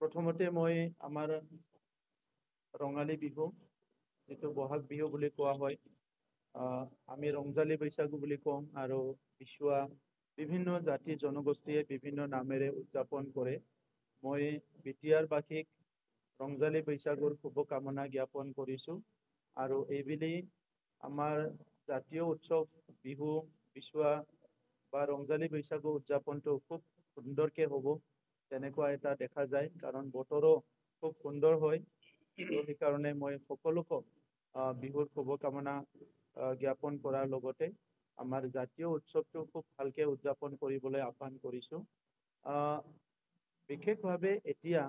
প্ৰথমতে মই আমাৰ ৰঙালী বিহু যিটো বহাগ বিহু বুলি কোৱা হয়, আমি ৰংজালী বৈশাগু বুলি কওঁ আৰু বিচুৱা বিভিন্ন জাতি জনগোষ্ঠীয়ে বিভিন্ন নামেৰে উদযাপন কৰে। মই বিটিয়াৰবাসীক ৰংজালী বৈশাগুৰ শুভকামনা জ্ঞাপন কৰিছোঁ আৰু এইবেলি আমাৰ জাতীয় উৎসৱ বিহু বিচুৱা বা ৰংজালী বৈশাগু উদযাপনটো খুব সুন্দৰকে হ'ব তেনেকুৱা এটা দেখা যায়, কাৰণ বতৰো খুব সুন্দৰ হয়। তো সেইকাৰণে মই সকলোকে বিহুৰ শুভকামনা জ্ঞাপন কৰাৰ লগতে আমাৰ জাতীয় উৎসৱটো খুব ভালকে উদযাপন কৰিবলৈ আহ্বান কৰিছোঁ। বিশেষভাৱে এতিয়া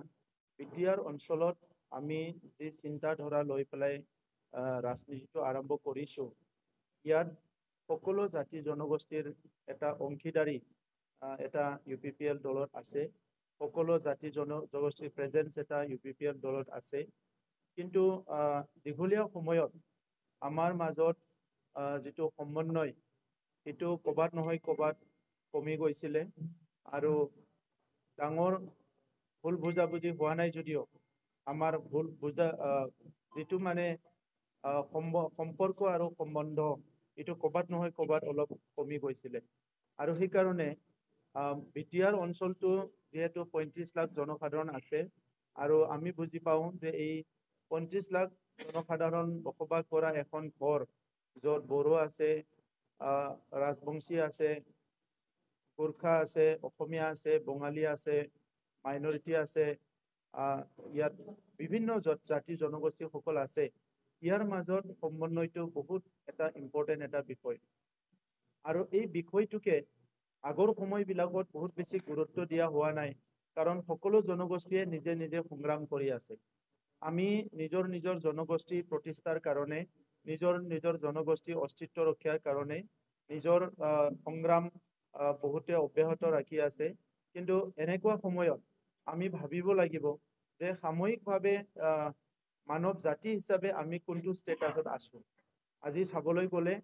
বিটিয়াৰ অঞ্চলত আমি যি চিন্তাধাৰা লৈ পেলাই ৰাজনীতিটো আৰম্ভ কৰিছোঁ, ইয়াত সকলো জাতি জনগোষ্ঠীৰ এটা অংশীদাৰী এটা UPPL দলত আছে। সকলো জাতি জনগোষ্ঠীৰ প্ৰেজেঞ্চ এটা UPPL দলত আছে। কিন্তু দীঘলীয়া সময়ত আমাৰ মাজত যিটো সমন্বয়, সেইটো ক'বাত নহয় ক'বাত কমি গৈছিলে আৰু ডাঙৰ ভুল বুজাবুজি হোৱা নাই যদিও আমাৰ ভুল বুজা যিটো মানে সম্পৰ্ক আৰু সম্বন্ধ এইটো ক'বাত নহয় ক'বাত অলপ কমি গৈছিলে। আৰু সেইকাৰণে বিটিয়াৰ অঞ্চলটো যিহেতু 35 লাখ জনসাধাৰণ আছে আৰু আমি বুজি পাওঁ যে এই 35 লাখ জনসাধাৰণ বসবাস কৰা এখন ঘৰ য'ত বড়ো আছে, ৰাজবংশী আছে, গোৰ্খা আছে, অসমীয়া আছে, বঙালী আছে, মাইনৰিটি আছে, ইয়াত বিভিন্ন জাতি জনগোষ্ঠীসকল আছে। ইয়াৰ মাজত সমন্বয়টো বহুত এটা ইম্পৰ্টেণ্ট এটা বিষয় আৰু এই বিষয়টোকে আগৰ সময়বিলাকত বহুত বেছি গুৰুত্ব দিয়া হোৱা নাই, কাৰণ সকলো জনগোষ্ঠীয়ে নিজে নিজে সংগ্ৰাম কৰি আছে। আমি নিজৰ নিজৰ জনগোষ্ঠী প্ৰতিষ্ঠাৰ কাৰণে, নিজৰ নিজৰ জনগোষ্ঠী অস্তিত্ব ৰক্ষাৰ কাৰণে নিজৰ সংগ্ৰাম বহুতে অব্যাহত ৰাখি আছে। কিন্তু এনেকুৱা সময়ত আমি ভাবিব লাগিব যে সাময়িকভাৱে মানৱ জাতি হিচাপে আমি কোনটো ষ্টেটাছত আছোঁ। আজি চাবলৈ গ'লে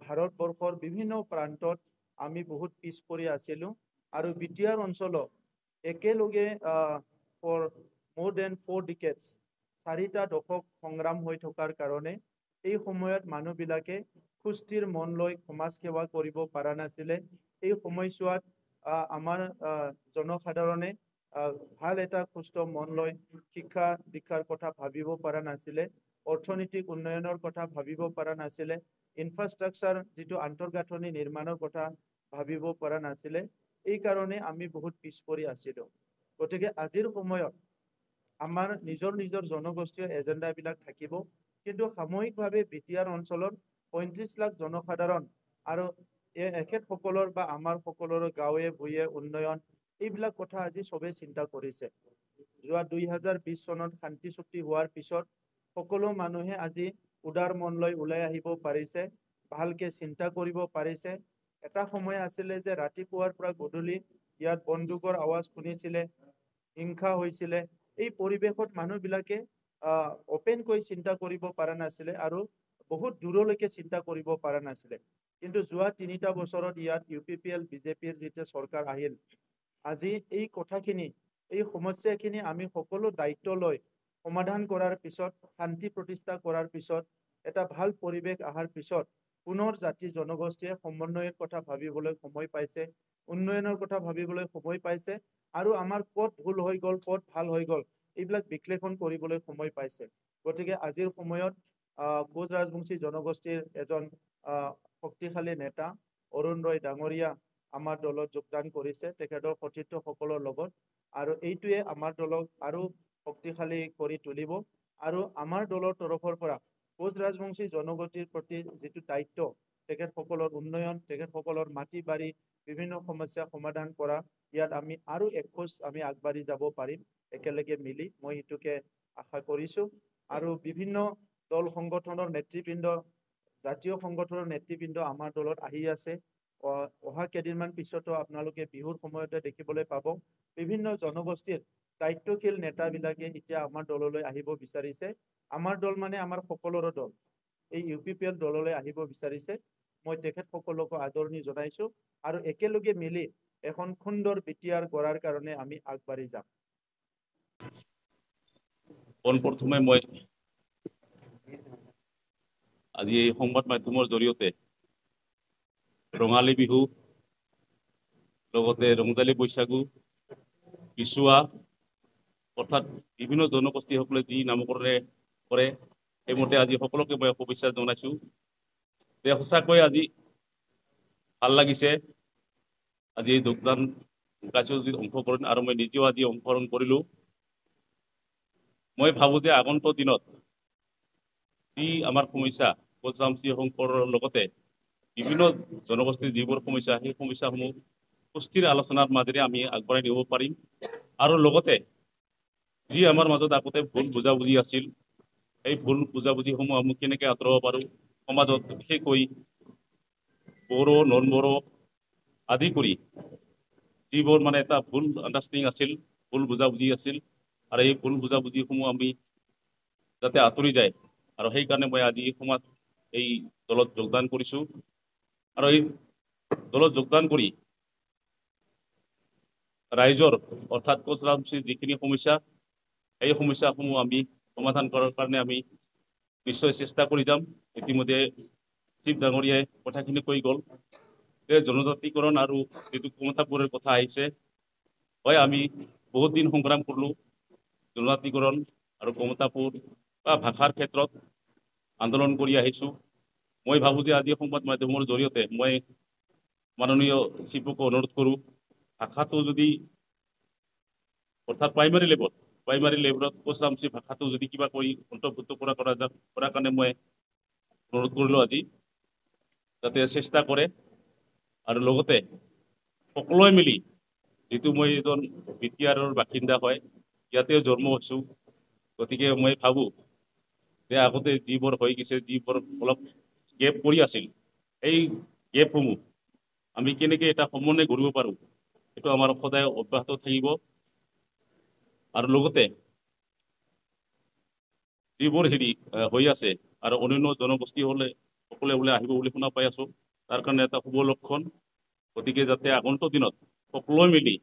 ভাৰতবৰ্ষৰ বিভিন্ন প্ৰান্তত আমি বহুত পিছ পৰি আছিলোঁ আৰু বিটিয়াৰ অঞ্চলত একেলগে for more than 4 decades 4টা দশক সংগ্ৰাম হৈ থকাৰ কাৰণে এই সময়ত মানুহবিলাকে সুস্থিৰ মন লৈ সমাজ সেৱা কৰিব পৰা নাছিলে। এই সময়ছোৱাত আমাৰ জনসাধাৰণে ভাল এটা সুস্থ মন লৈ শিক্ষা দীক্ষাৰ কথা ভাবিব পৰা নাছিলে, অৰ্থনৈতিক উন্নয়নৰ কথা ভাবিব পৰা নাছিলে, ইনফ্ৰাষ্ট্ৰাকচাৰ যিটো আন্তঃগাঁথনি নিৰ্মাণৰ কথা ভাবিব পৰা নাছিলে। এই কাৰণে আমি বহুত পিছ পৰি আছিলোঁ। গতিকে আজিৰ সময়ত আমাৰ নিজৰ নিজৰ জনগোষ্ঠীয় এজেণ্ডাবিলাক থাকিব, কিন্তু সাময়িকভাৱে বিটিয়াৰ অঞ্চলত 35 লাখ জনসাধাৰণ আৰু এখেতসকলৰ বা আমাৰ সকলোৰে গাঁৱে ভূঞে উন্নয়ন এইবিলাক কথা আজি চবেই চিন্তা কৰিছে। যোৱা 2020 চনত শান্তি চুক্তি হোৱাৰ পিছত সকলো মানুহে আজি উদাৰ মন লৈ ওলাই আহিব পাৰিছে, ভালকে চিন্তা কৰিব পাৰিছে। এটা সময় আছিলে যে ৰাতিপুৱাৰ পৰা গধূলি ইয়াত বন্দুকৰ আৱাজ শুনিছিলে, হিংসা হৈছিলে। এই পৰিৱেশত মানুহবিলাকে অপেনকৈ চিন্তা কৰিব পৰা নাছিলে আৰু বহুত দূৰলৈকে চিন্তা কৰিব পৰা নাছিলে। কিন্তু যোৱা 3টা বছৰত ইয়াত UPPL BJPৰ যেতিয়া চৰকাৰ আহিল, আজি এই কথাখিনি, এই সমস্যাখিনি আমি সকলো দায়িত্ব লৈ সমাধান কৰাৰ পিছত, শান্তি প্ৰতিষ্ঠা কৰাৰ পিছত এটা ভাল পৰিৱেশ অহাৰ পিছত পুনৰ জাতি জনগোষ্ঠীয়ে সমন্বয়ৰ কথা ভাবিবলৈ সময় পাইছে, উন্নয়নৰ কথা ভাবিবলৈ সময় পাইছে আৰু আমাৰ ক'ত ভুল হৈ গ'ল, ক'ত ভাল হৈ গ'ল এইবিলাক বিশ্লেষণ কৰিবলৈ সময় পাইছে। গতিকে আজিৰ সময়ত কোচ ৰাজবংশী জনগোষ্ঠীৰ এজন শক্তিশালী নেতা অৰুণ ৰয় ডাঙৰীয়া আমাৰ দলত যোগদান কৰিছে, তেখেতৰ সতীৰ্থসকলৰ লগত। আৰু এইটোৱে আমাৰ দলক আৰু শক্তিশালী কৰি তুলিব আৰু আমাৰ দলৰ তৰফৰ পৰা কোচ ৰাজবংশী জনগোষ্ঠীৰ প্ৰতি যিটো দায়িত্ব, তেখেতসকলৰ উন্নয়ন, তেখেতসকলৰ মাটি বাৰী বিভিন্ন সমস্যা সমাধান কৰা, ইয়াত আমি আৰু একখোজ আমি আগবাঢ়ি যাব পাৰিম একেলগে মিলি, মই এইটোকে আশা কৰিছোঁ। আৰু বিভিন্ন দল সংগঠনৰ নেতৃবৃন্দ, জাতীয় সংগঠনৰ নেতৃবৃন্দ আমাৰ দলত আহি আছে। অহা কেইদিনমান পিছতো আপোনালোকে বিহুৰ সময়তে দেখিবলৈ পাব বিভিন্ন জনগোষ্ঠীৰ দায়িত্বশীল নেতাবিলাকে এতিয়া আমাৰ দললৈ আহিব বিচাৰিছে। আমাৰ দল মানে আমাৰ সকলোৰে দল, এই UPPL দললৈ আহিব বিচাৰিছে। মই তেখেতসকলকো আদৰণি জনাইছোঁ আৰু একেলগে মিলি এখন সুন্দৰ বিটিআৰ গঢ়াৰ কাৰণে আমি আগবাঢ়ি যাম। পোনপ্ৰথমে মই আজি এই সংবাদ মাধ্যমৰ জৰিয়তে ৰঙালী বিহু লগতে ৰংজালী বৈশাগু বিচুৱা অৰ্থাৎ বিভিন্ন জনগোষ্ঠীসকলে যি নামকৰণে কৰে সেইমতে আজি সকলোকে মই শুভেচ্ছা জনাইছোঁ যে সঁচাকৈ আজি ভাল লাগিছে আজি যোগদান কাৰ্যসূচীত অংশগ্ৰহণ আৰু মই নিজেও আজি অংশগ্ৰহণ কৰিলোঁ। মই ভাবোঁ যে আগন্তুক দিনত যি আমাৰ সমস্যা কোচ-ৰামচি শংকৰৰ লগতে বিভিন্ন জনগোষ্ঠীৰ যিবোৰ সমস্যা সেই সমস্যাসমূহ সুস্থিৰ আলোচনাৰ মাজেৰে আমি আগবঢ়াই নিব পাৰিম আৰু লগতে যি আমাৰ মাজত আগতে ভুল বুজাবুজি আছিল এই ভুল বুজাবুজিসমূহ আমি কেনেকৈ আঁতৰাব পাৰোঁ সমাজত বিশেষকৈ বড়ো নন বড়ো আদি কৰি যিবোৰ মানে এটা ভুল আণ্ডাৰষ্টেণ্ডিং আছিল ভুল বুজাবুজি আছিল আৰু এই ভুল বুজাবুজিসমূহ আমি যাতে আঁতৰি যায় আৰু সেইকাৰণে মই আজি এই দলত যোগদান কৰিছোঁ আৰু এই দলত যোগদান কৰি ৰাইজৰ অৰ্থাৎ কোচ-ৰামচিৰ যিখিনি সমস্যা এই সমস্যাসমূহ আমি সমাধান কৰাৰ কাৰণে আমি নিশ্চয় চেষ্টা কৰি যাম। ইতিমধ্যে চিফ ডাঙৰীয়াই কথাখিনি কৈ গ'ল যে জনজাতিকৰণ আৰু যিটো ক্ষমতাপুৰৰ কথা আহিছে হয় আমি বহুত দিন সংগ্ৰাম কৰিলোঁ জনজাতিকৰণ আৰু ক্ষমতাপুৰ বা ভাষাৰ ক্ষেত্ৰত আন্দোলন কৰি আহিছোঁ। মই ভাবোঁ যে আজি সংবাদ মাধ্যমৰ জৰিয়তে মই মাননীয় চিফকো অনুৰোধ কৰোঁ ভাষাটো যদি অৰ্থাৎ প্ৰাইমাৰী লেভেলত কোচ-ৰামচি ভাষাটো যদি কিবা কৰি অন্তৰ্ভুক্ত কৰাৰ কাৰণে মই অনুৰোধ কৰিলোঁ আজি যাতে চেষ্টা কৰে আৰু লগতে সকলোৱে মিলি যিটো মই এজন বিটিআৰৰ বাসিন্দা হয় ইয়াতে জন্ম হৈছোঁ গতিকে মই ভাবোঁ যে আগতে যিবোৰ হৈ গৈছে যিবোৰ অলপ গেপ পৰি আছিল এই গেপসমূহ আমি কেনেকৈ এটা সমন্বয় কৰিব পাৰোঁ এইটো আমাৰ সদায় অব্যাহত থাকিব আৰু লগতে যিবোৰ হৈ আছে আৰু অন্যান্য জনগোষ্ঠী সকলে বোলে আহিব বুলি শুনা পাই আছোঁ তাৰ কাৰণে এটা শুভ লক্ষণ গতিকে যাতে আগন্তুক দিনত সকলোৱে মিলি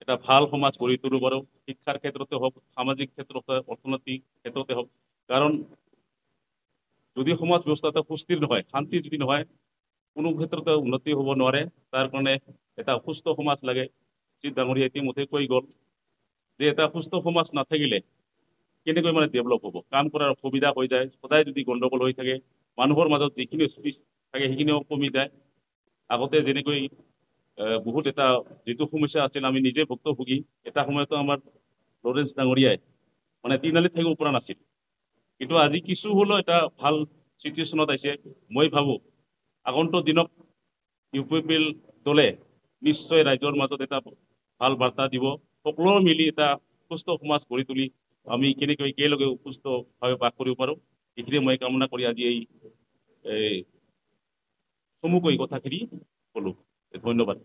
এটা ভাল সমাজ গঢ়ি তুলিব পাৰোঁ শিক্ষাৰ ক্ষেত্ৰতে হওক সামাজিক ক্ষেত্ৰতে অৰ্থনৈতিক ক্ষেত্ৰতে হওক কাৰণ যদি সমাজ ব্যৱস্থাটো সুস্থিৰ নহয় শান্তি যদি নহয় কোনো ক্ষেত্ৰতে উন্নতি হ'ব নোৱাৰে তাৰ কাৰণে এটা সুস্থ সমাজ লাগে চিফ ডাঙৰীয়া ইতিমধ্যে কৈ গ'ল যে এটা সুস্থ সমাজ নাথাকিলে কেনেকৈ মানে ডেভেলপ হ'ব কাম কৰাৰ অসুবিধা হৈ যায় সদায় যদি গণ্ডগোল হৈ থাকে মানুহৰ মাজত যিখিনি স্পেচ থাকে সেইখিনিও কমি যায় আগতে যেনেকৈ বহুত এটা যিটো সমস্যা আছিল আমি নিজে ভুক্তভোগী এটা সময়তো আমাৰ লৰেন্স ডাঙৰীয়াই মানে তিনিআলিত থাকিব পৰা নাছিল কিন্তু আজি কিছু হ'লেও এটা ভাল চিটুৱেশ্যনত আহিছে মই ভাবোঁ আগন্তুক দিনত UPPL দলে নিশ্চয় ৰাইজৰ মাজত এটা ভাল বাৰ্তা দিব সকলোৱে মিলি এটা সুস্থ সমাজ গঢ়ি তুলি আমি কেনেকৈ একেলগে সুস্থভাৱে বাস কৰিব পাৰোঁ এইখিনি মই কামনা কৰি আজি এই চমুকৈ কথাখিনি ক'লোঁ ধন্যবাদ।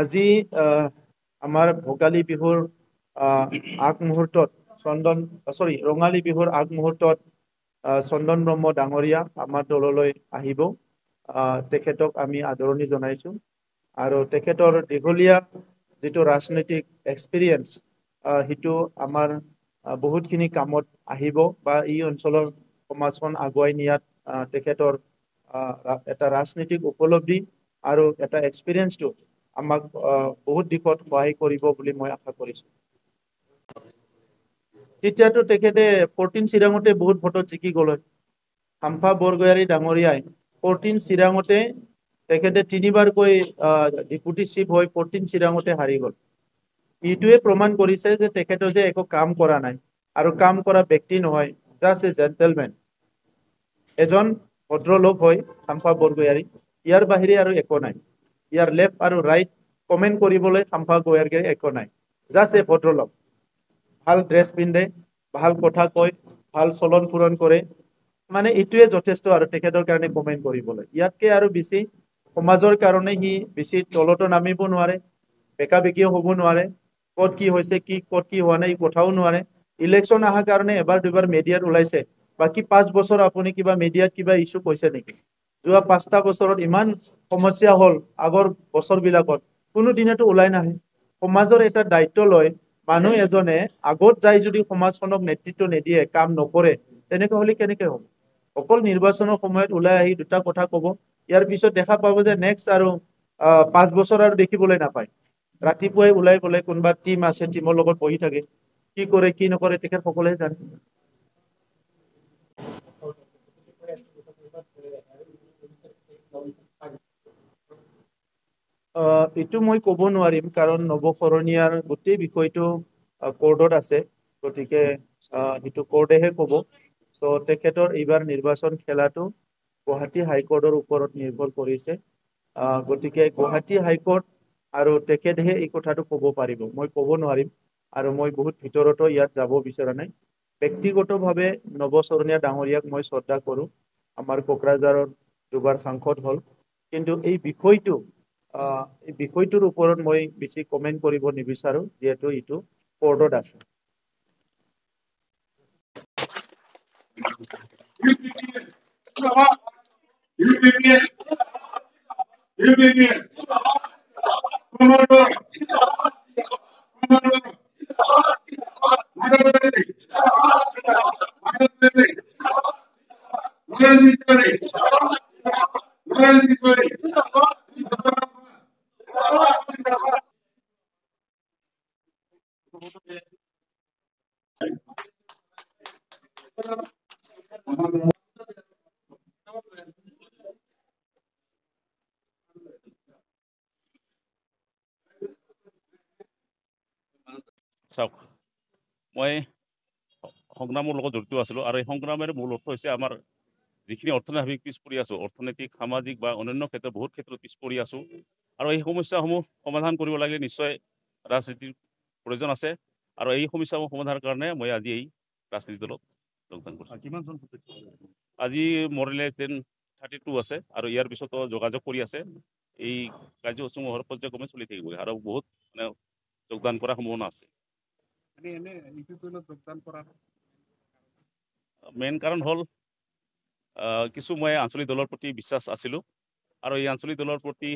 আজি আমাৰ ভোগালী বিহুৰ আগমুহূৰ্তত ৰঙালী বিহুৰ আগমুহূৰ্তত চন্দন ব্ৰহ্ম ডাঙৰীয়া আমাৰ দললৈ আহিব তেখেতক আমি আদৰণি জনাইছোঁ আৰু তেখেতৰ দীঘলীয়া যিটো ৰাজনৈতিক এক্সপিৰিয়েঞ্চ সেইটো আমাৰ বহুতখিনি কামত আহিব বা এই অঞ্চলৰ সমাজখন আগুৱাই নিয়াত তেখেতৰ এটা ৰাজনৈতিক উপলব্ধি আৰু এটা এক্সপিৰিয়েঞ্চটো আমাক বহুত দিশত সহায় কৰিব বুলি মই আশা কৰিছোঁ। তেতিয়াতো তেখেতে 14 চিৰাঙতে বহুত ভোটত জিকি গ'ল খাম্ফা বৰগয়াৰী ডাঙৰীয়াই 14 চিৰাঙতে তেখেতে 3বাৰকৈ ডেপুটি চিফ হৈ 14 চিৰাঙতে হাৰি গ'ল এইটোৱে প্ৰমাণ কৰিছে যে তেখেতে যে একো কাম কৰা নাই আৰু কাম কৰা ব্যক্তি নহয় জাষ্ট এ জেণ্টেলমেন এজন ভদ্ৰলোক হয় খাম্ফা বৰগয়াৰী ইয়াৰ বাহিৰে আৰু একো নাই ইয়াৰ লেফ্ট আৰু ৰাইট কমেণ্ট কৰিবলৈ খাম্ফা বৰগয়াৰী একো নাই জাষ্ট এ ভদ্ৰলোক ভাল ড্ৰেছ পিন্ধে ভাল কথা কয় ভাল চলন ফুৰণ কৰে মানে এইটোৱে যথেষ্ট আৰু তেখেতৰ কাৰণে কমেণ্ট কৰিবলৈ ইয়াতকৈ আৰু বেছি সমাজৰ কাৰণে সি বেছি তলতো নামিব নোৱাৰে বেকা বেকিও হ'ব নোৱাৰে ক'ত কি হৈছে ক'ত কি হোৱা নাই কথাও নোৱাৰে ইলেকশ্যন অহাৰ কাৰণে এবাৰ দুবাৰ মিডিয়াত ওলাইছে বাকী 5 বছৰ আপুনি কিবা মিডিয়াত কিবা ইস্যু কৈছে নেকি যোৱা 5টা বছৰত ইমান সমস্যা হ'ল আগৰ বছৰবিলাকত কোনো দিনেতো ওলাই নাহে সমাজৰ এটা দায়িত্ব লয় মানুহ এজনে আগত যাই যদি সমাজখনক নেতৃত্ব নিদিয়ে কাম নকৰে তেনেকৈ হ'লে কেনেকৈ হ'ব অকল নিৰ্বাচনৰ সময়ত ওলাই আহি দুটা কথা ক'ব ইয়াৰ পিছত দেখা পাব যে নেক্সট আৰু 5 বছৰ আৰু দেখিবলৈ নাপায় ৰাতিপুৱাই ওলাই গ'লে কোনোবা টিম আছে টিমৰ লগত বহি থাকে কি কৰে কি নকৰে তেখেতসকলে জানে এইটো মই ক'ব নোৱাৰিম কাৰণ নৱশৰণীয়াৰ গোটেই বিষয়টো কোৰ্টত আছে গতিকে সেইটো কোৰ্টেহে ক'ব চ' তেখেতৰ এইবাৰ নিৰ্বাচন খেলাটো গুৱাহাটী হাইকোৰ্টৰ ওপৰত নিৰ্ভৰ কৰিছে গতিকে গুৱাহাটী হাইকোৰ্ট আৰু তেখেতেহে এই কথাটো ক'ব পাৰিব মই ক'ব নোৱাৰিম আৰু মই বহুত ভিতৰতো ইয়াত যাব বিচৰা নাই ব্যক্তিগতভাৱে নৱশৰণীয়া ডাঙৰীয়াক মই শ্ৰদ্ধা কৰোঁ আমাৰ কোকৰাঝাৰৰ দুবাৰ সাংসদ হ'ল কিন্তু এই বিষয়টোৰ ওপৰত মই বেছি কমেণ্ট কৰিব নিবিচাৰোঁ যিহেতু এইটো কোৰ্টত আছে চাওক মই সংগ্ৰামৰ লগত জড়িত আছিলোঁ আৰু এই সংগ্ৰামেৰ মূল অৰ্থ হৈছে আমাৰ যিখিনি অৰ্থনৈতিক পিছ পৰি আছোঁ অৰ্থনৈতিক সামাজিক বা অন্যান্য ক্ষেত্ৰত বহুত ক্ষেত্ৰত পিছ পৰি আছোঁ আৰু এই সমস্যাসমূহ সমাধান কৰিব লাগিলে নিশ্চয় ৰাজনীতিৰ প্ৰয়োজন আছে আৰু এই সমস্যাসমূহ সমাধানৰ কাৰণে মই আজি এই ৰাজনীতি দলত যোগদান কৰিছোঁ কিমানজন আজি মৰিলে 32 আছে আৰু ইয়াৰ পিছতো যোগাযোগ কৰি আছে এই কাৰ্যসূচীসমূহৰ পৰ্যায়ক্ৰমে চলি থাকিব আৰু বহুত মানে যোগদান কৰাৰ সম্ভাৱনা আছে যোগদান কৰাৰ মেইন কাৰণ হ'ল কিছু মই আঞ্চলিক দলৰ প্ৰতি বিশ্বাস আছিলোঁ আৰু এই আঞ্চলিক দলৰ প্ৰতি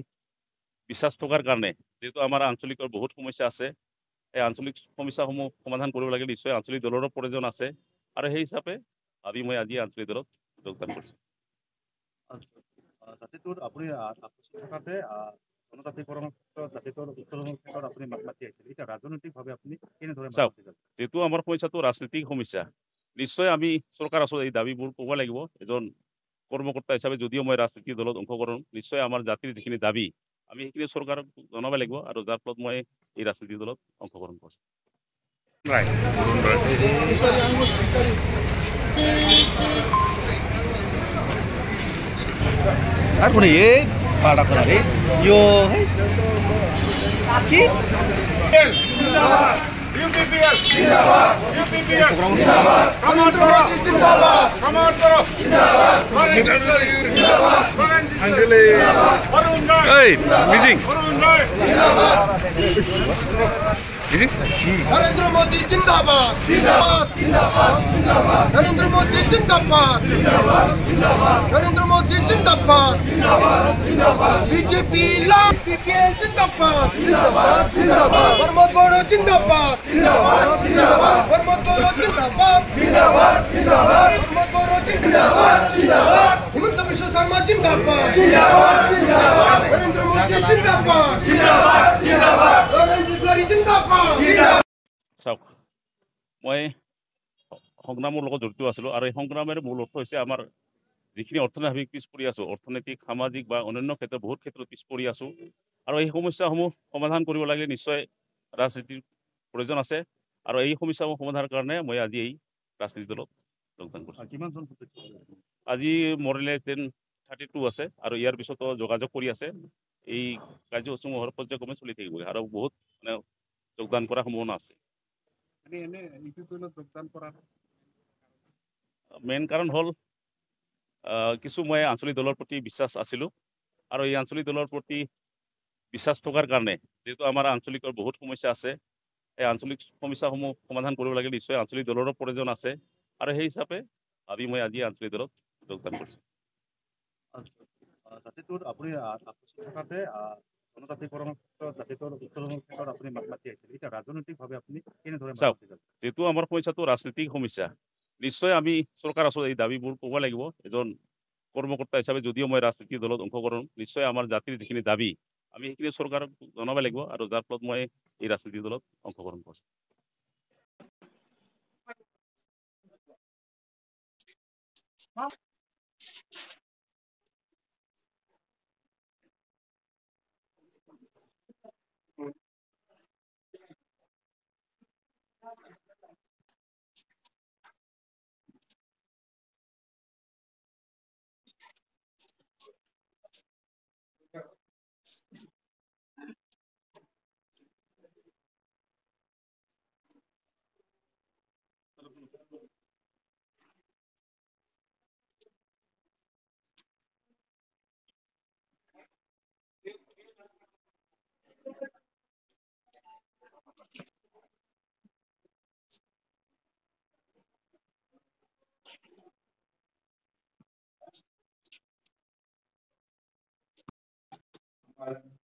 বিশ্বাস থকাৰ কাৰণে যিহেতু আমাৰ আঞ্চলিকৰ বহুত সমস্যা আছে এই আঞ্চলিক সমস্যাসমূহ সমাধান কৰিব লাগিলে নিশ্চয় আঞ্চলিক দলৰো প্ৰয়োজন আছে আৰু সেই হিচাপে ভাবি মই আজি আঞ্চলিক দলত যোগদান কৰিছোঁ জাতিটোৰ আপুনি থকাতে জনজাতিকৰণৰ ক্ষেত্ৰত জাতিটোৰ উত্তৰণৰ ক্ষেত্ৰত আপুনি মাত মাতি আহিছিল এতিয়া ৰাজনৈতিকভাৱে আপুনি কেনেদৰে চাওক যিহেতু আমাৰ সমস্যাটো ৰাজনৈতিক সমস্যা নিশ্চয় আমি চৰকাৰ আছোঁ এই দাবীবোৰ ক'ব লাগিব এজন কৰ্মকৰ্তা হিচাপে যদিও মই ৰাজনীতিক দলত অংশগ্ৰহণ নিশ্চয় আমাৰ জাতিৰ যিখিনি দাবী আমি সেইখিনি চৰকাৰক জনাব লাগিব আৰু যাৰ ফলত মই এই ৰাজনীতিক দলত অংশগ্ৰহণ কৰিছোঁ Aku nih, pada kali, yo, ki, UPPL Zindabad UPPL Zindabad Kamal Toro Zindabad Kamal Toro Zindabad Zindabad Andele Varun Roy hey, meeting, Varun Roy Zindabad meeting, Narendra Modi Zindabad Zindabad Zindabad Zindabad Narendra Modi Zindabad Zindabad Zindabad Narendra Modi Zindabad Zindabad Zindabad BJP la UPPL Zindabad Zindabad Zindabad Varmat Boro Zindabad Zindabad Zindabad Varmat Boro Zindabad Zindabad Zindabad Varmat Boro Zindabad Zindabad Himanta Biswa Sarma Zindabad Zindabad Zindabad Narendra Modi Zindabad Zindabad Zindabad Narendra Zindabad চাওক মই সংগ্ৰামৰ লগত জড়িত আছিলোঁ আৰু এই সংগ্ৰামেৰ মূল অৰ্থ হৈছে আমাৰ যিখিনি অৰ্থনৈতিক পিছ পৰি আছোঁ অৰ্থনৈতিক সামাজিক বা অন্যান্য ক্ষেত্ৰত বহুত ক্ষেত্ৰত পিছ পৰি আছোঁ আৰু এই সমস্যাসমূহ সমাধান কৰিব লাগিলে নিশ্চয় ৰাজনীতিৰ প্ৰয়োজন আছে আৰু এই সমস্যাসমূহ সমাধানৰ কাৰণে মই আজি এই ৰাজনীতি দলত যোগদান কৰিছোঁ কিমানজন আজি মৰিলে 32 আছে আৰু ইয়াৰ পিছতো যোগাযোগ কৰি আছে এই কাৰ্যসূচীসমূহৰ পৰ্যায়ক্ৰমে চলি থাকিব আৰু বহুত মানে যোগদান কৰাৰ সম্ভাৱনা আছে যোগদান কৰাৰ মেইন কাৰণ হ'ল কিছু মই আঞ্চলিক দলৰ প্ৰতি বিশ্বাস আছিলোঁ আৰু এই আঞ্চলিক দলৰ প্ৰতি বিশ্বাস থকাৰ কাৰণে যিহেতু আমাৰ আঞ্চলিকৰ বহুত সমস্যা আছে এই আঞ্চলিক সমস্যাসমূহ সমাধান কৰিব লাগে নিশ্চয় আঞ্চলিক দলৰো প্ৰয়োজন আছে আৰু সেই হিচাপে ভাবি মই আজি আঞ্চলিক দলত যোগদান কৰিছোঁ। জাতিটোৰ আপুনি আপচি থকাতে জনজাতিকৰণৰ ক্ষেত্ৰত জাতিটোৰ উত্তৰণৰ ক্ষেত্ৰত আপুনি মাত মাতি আহিছিল। এতিয়া ৰাজনৈতিকভাৱে আপুনি কেনেদৰে মাত চাওক, মাতি যাব? যিটো আমাৰ সমস্যাটো ৰাজনীতিক সমস্যা, নিশ্চয় আমি চৰকাৰ আছোঁ এই দাবীবোৰ ক'ব লাগিব। এজন কৰ্মকৰ্তা হিচাপে যদিও মই ৰাজনীতিক দলত অংশগ্ৰহণ, নিশ্চয় আমাৰ জাতিৰ যিখিনি দাবী আমি সেইখিনি চৰকাৰক জনাব লাগিব আৰু যাৰ ফলত মই এই ৰাজনীতিক দলত অংশগ্ৰহণ কৰিছোঁ।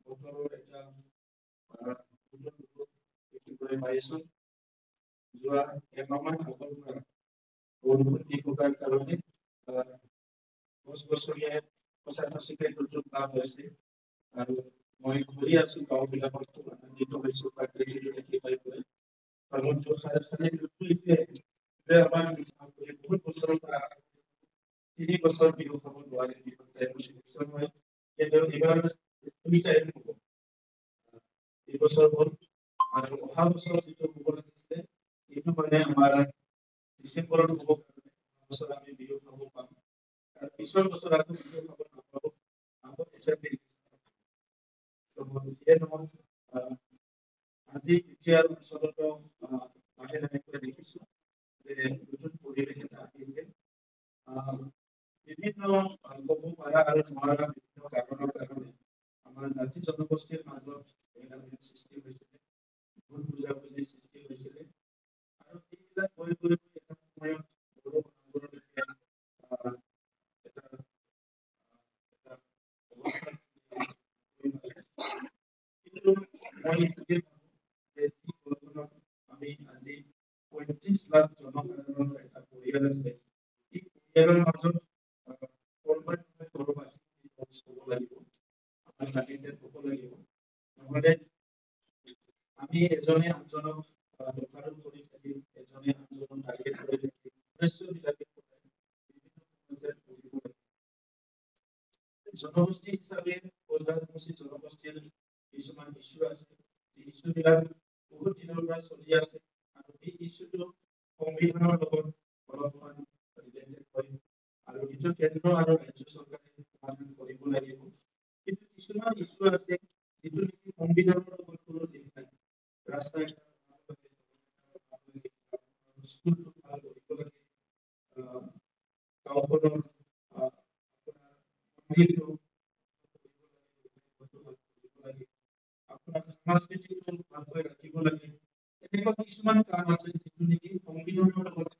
বতৰৰ এটা দেখিবলৈ পাইছোঁ। যোৱা এমাহমান আগৰ পৰা বৰষুণ দি থকাৰ কাৰণে গছ গছনিয়ে সঁচাকে দুৰ্যোগ লাভ হৈছে আৰু মই ঘূৰি আছোঁ গাঁওবিলাকতো আনন্দিত হৈছোঁ প্ৰাকৃতিক দেখি পাই পেলাই। আৰু যে আমাৰ বহুত বছৰৰ পৰা 3 বছৰ বিহু খাব নোৱাৰে হয়। কিন্তু এইবাৰ 2 টাইম হ'ব এইবছৰ হ'ল আৰু অহা বছৰ যিটো হ'ব লাগিছিলে এইটো মানে আমাৰ ডিচেম্বৰত হ'ব কাৰণে বছৰ আমি বিহু খাব পাম আৰু পিছৰ বছৰ আকৌ বিহু খাব নাপাব আকৌ ডিচেম্বৰ যিয়ে নহওক আজি এতিয়া অঞ্চলতো লাহে লাহে দেখিছোঁ যে নতুন পৰিৱেশ এটা আহিছে। বিভিন্ন ক'ব পৰা আৰু নোৱাৰা বিভিন্ন কাৰণৰ কাৰণে আমাৰ জাতি জনগোষ্ঠীৰ মাজত সৃষ্টি হৈছিলে, ভুল বুজাবুজিৰ সৃষ্টি হৈছিলে আৰু এইবিলাক হৈ গৈ এটা সময়ত বড়ো আন্দোলন এটা কিন্তু মই এইটোকে ভাবোঁ যে যি বৰ্তমান আমি আজি 35 লাখ জনসাধাৰণৰ এটা পৰিয়াল আছে, এই পৰিয়ালৰ মাজত নহলে আমি এজনে আনজনক দোষাৰোপ কৰি থাকিম, এজনে আনজনক টাৰ্গেট কৰি থাকিম, সদস্যবিলাকে জনগোষ্ঠী হিচাপে জনগোষ্ঠীৰ কিছুমান ইছ্যু আছে, যি ইছ্যুবিলাক বহুত দিনৰ পৰা চলি আছে আৰু এই ইছ্যুটো সংবিধানৰ লগত অলপমান ৰিলেটেড হয় আৰু কিছু কেন্দ্ৰ আৰু ৰাজ্য চৰকাৰে সমাধান কৰিব লাগিব। কিন্তু কিছুমান ইছ্যু আছে যিটো নেকি সংবিধানৰ লগত কোনো লিংক নাই। ৰাস্তা স্কুলটো ভাল কৰিব লাগে, গাঁওখনৰ মন্দিৰটো আপোনাৰ সংস্কৃতিটো ভালকৈ ৰাখিব লাগে। এনেকুৱা কিছুমান কাম আছে যিটো নেকি সংবিধানৰ লগত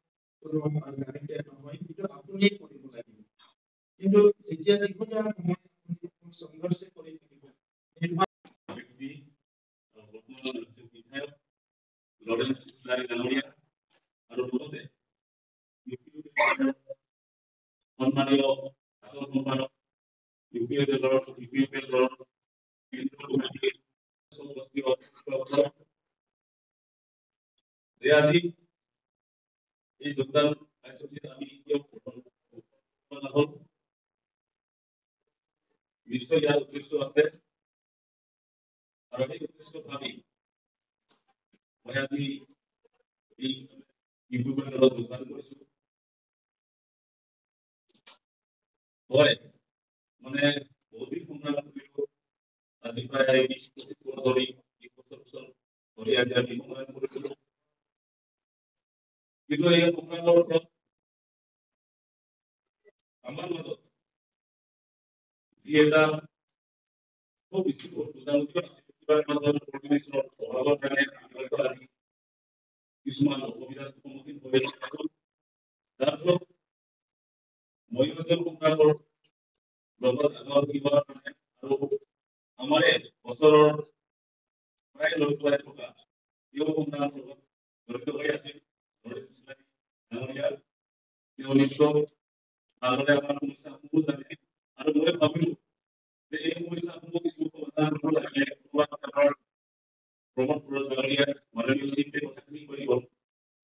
নহয়, কিন্তু আপুনিয়ে কৰিব লাগিব। কিন্তু যেতিয়া দীঘলীয়া সময় সংঘৰ্ষ কৰি থাকিব আৰু লগতে সন্মানীয় সম্পাদক আজি এই যোগদান আমি নিশ্চয় ইয়াৰ উদ্দেশ্য আছে আৰু সেই উদ্দেশ্য ভাবি মই আজি এই ইউটিউবৰ দলত যোগদান কৰিছোঁ। হয় মানে বহুত দিন সংগ্ৰাম কৰিলোঁ, আজি প্ৰায় 20-25 বছৰ ধৰি আজি আমি সংগ্ৰাম কৰিছিলোঁ। কিন্তু এই সংগ্ৰামৰ আমাৰ মাজত যি এটা খুব বেছি বুজাবুজি আছিল কিছুমান অসুবিধাৰ সন্মুখীন হৈছে তাৰপিছত মহিলাজন সংগ্ৰামৰ লগত আগৰ কিবা আৰু আমাৰ বছৰৰ প্ৰায় লক্ষ্য থকা এই সংগ্ৰামৰ লগত জড়িত হৈ আছিল তেওঁ নিশ্চয় ভালদৰে আমাৰ সমস্যাসমূহ জানে আৰু মই ভাবিলো যে এই সমস্যাসমূহ কিছু সমাধান কৰিব লাগে আমাৰ ভ্ৰমণ জৰিয়তে মাননীয় চিন্তাই কথাখিনি কৰিব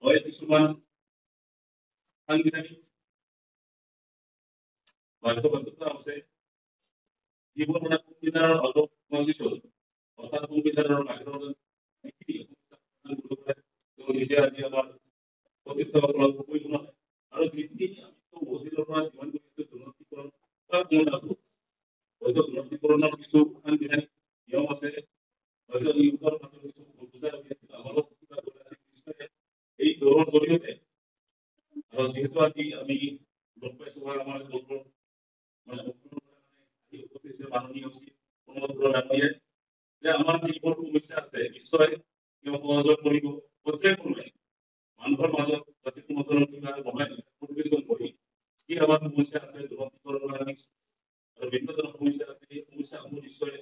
হয় কিছুমান সাংবিধানিক বাধ্যবাধকতা আছে যিবোৰ মানে সংবিধানৰ অলপ কণ্ডিশ্যন অৰ্থাৎ সংবিধানৰ বাহিৰৰ নিজে আজি আমাৰ প্ৰতিষ্ঠাসকলক কৰিব নহয় আৰু যিখিনি আমি অধীনৰ পৰা যিমান জনতীকৰণ হয়তো জনতীকৰণৰ কিছু সাংবিধানিক নিয়ম আছে হয়তো নিয়মৰ মাজত কিছু বুজা আমাৰো এই দৌৰৰ জৰিয়তে আৰু যিহেতু আজি আমি লগ পাইছো আমাৰ দৌৰৰ মাননীয় যে আমাৰ যিবোৰ সমস্যা আছে নিশ্চয় তেওঁ সহযোগ কৰিব প্ৰত্যেকৰে মানুহৰ মাজত যাতে কোনো ধৰণৰ কিবা নহয় পৰিৱেশন কৰি কি আমাৰ সমস্যা আছে জনতীকৰণৰ আৰু বিভিন্ন ধৰণৰ সমস্যা আছে এই সমস্যাসমূহ নিশ্চয়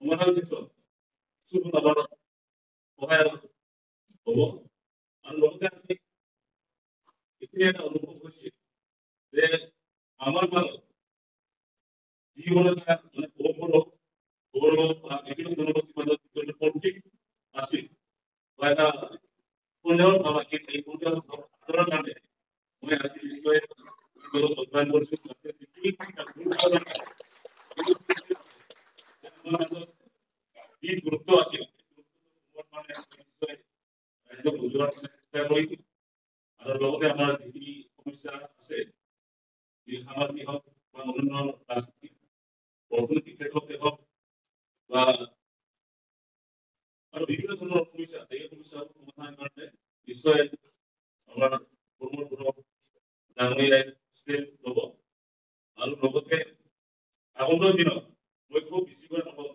সমাধানৰ ক্ষেত্ৰত কিছু আমাৰ সহায় হ'ব আৰু লগতে আমি এতিয়া এটা অনুভৱ হৈছে যে আমাৰ মাজত জীৱন এটা মানে গৌৰৱ বা বিভিন্ন জনগোষ্ঠীৰ মাজত কনফ্লিক্ট আছিল বা এটা সন্দেহৰ ভাৱ আছিল এই সন্দেহৰ ভাৱৰ কাৰণে মই আজি নিশ্চয় যোগদান কৰিছোঁ যি গুৰুত্ব আছিল বুজোৱাৰ চেষ্টা কৰিম আৰু লগতে আমাৰ যিখিনি সমস্যা আছে যি সামাজিক হওক বা অন্যান্য ৰাজনৈতিক অৰ্থনৈতিক ক্ষেত্ৰতে হওক বা আৰু বিভিন্ন ধৰণৰ সমস্যা আছে এই সমস্যাবোৰ সমাধানৰ কাৰণে নিশ্চয় আমাৰ কৰ্মবোৰক ডাঙৰীয়াই ষ্টেপ ল'ব আৰু লগতে আগন্তুক দিনত মই খুব বেছিকৈ নকওঁ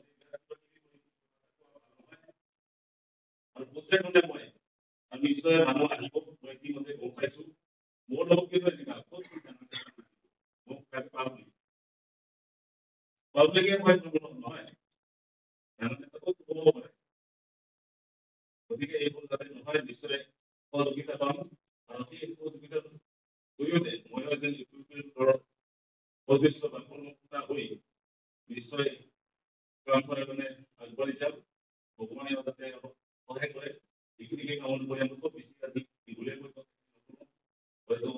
আৰু প্ৰত্যেকতে মই নিশ্চয় মানুহ আহিব মই ইতিমধ্যে গম পাইছো মোৰ লগত কিন্তু পাব্লিকে নহয় গতিকে এইবোৰ যাতে নহয় নিশ্চয় সহযোগিতা পাম আৰু সেই সহযোগিতাৰ জৰিয়তে মই যেন সদস্য বা কৰ্মকৰ্তা হৈ নিশ্চয় কাম কৰে মানে আগবাঢ়ি যাম ভগৱানে যাতে সহায় কৰে এইখিনিকে কামনা কৰি আমি খুব বেছি আজি দীঘলীয়া হয়তো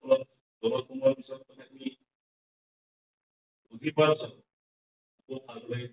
অলপ দলৰ সময়ৰ পিছত কথাখিনি বুজি পোৱাৰ পিছত ভালদৰে